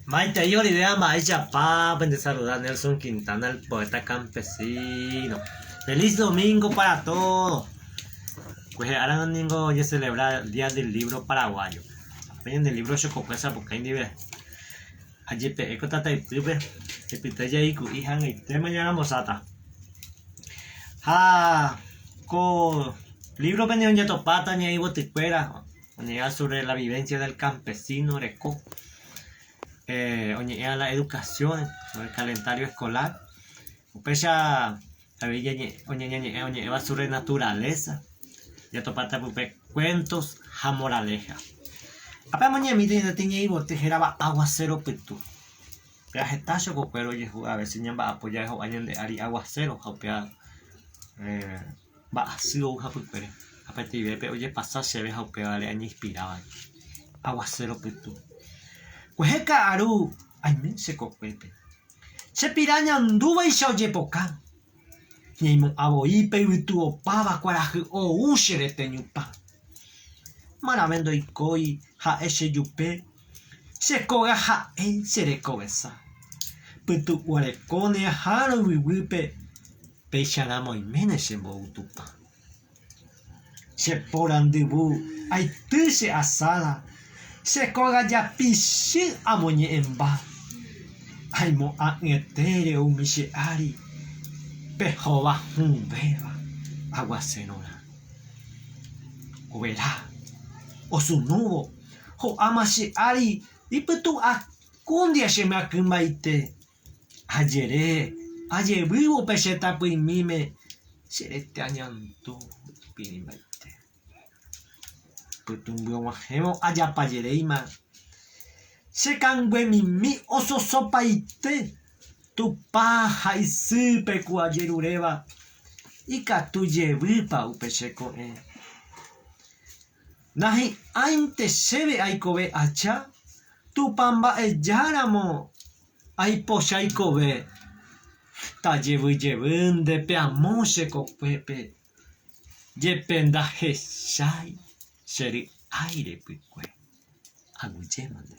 Maite y Olivia Maicha Papa de saludar a Nelson Quintana, el poeta campesino. Feliz domingo para todos. Pues ahora domingo ya celebra el Día del Libro Paraguayo. Ven del libro Chocopesa porque hay nivel. Allí pe eco tata y pipe. Que pite ya y cuijan y tema ya mosata. Co libro venido ya topata ni ahí boticuera. Oñega sobre la vivencia del campesino Reco. Oñega la educación, sobre el calendario escolar. Upecha oñega sobre naturaleza. Ya topata pupe cuentos ja moraleja. Apa moñe mi tiene y bote geraba aguacero petu. Pea getacho copero y a veces ñamba apoya jo año de ari aguacero jopea va así o japupere. Aparte ve oye pasa se ve jopea le año inspiraba. Aguacero petu. Cuejeca aru ay men se copepe. Se piraña anduva y se oye poca. Ni mo aboipe y tu opaba cuaraje o ushere teñupa. Maravendo y coi ha ese yupe. Se coga ha se recobesa. Putu guarecone haro wiwipe. Pecharamo y mene se moutupa. Se poran debu ay tuse asada. Se coga ya pishi amoñe en ba. Ay mo a etere un miche ari. Pejova un beba. Aguacenora. Verá. O su nubo. Ho amashi ari. Y putu a kundia se me akumbaite. Ayere. Aye vivo peseta pues mime. Serete añanto. Pinimaite. Putumbo majemo ayapayereima. Se cangüe mi oso sopaite. Tu paja y supe cuayerureba. Y catuye vipa upecheco Nahi ainte sebe aikobe acha. Tu pamba e yaramo. Ay pocha aikobe. Ta llevunde pe amose copepe. Yependa heshai. Seri aire pique. Aguye mande.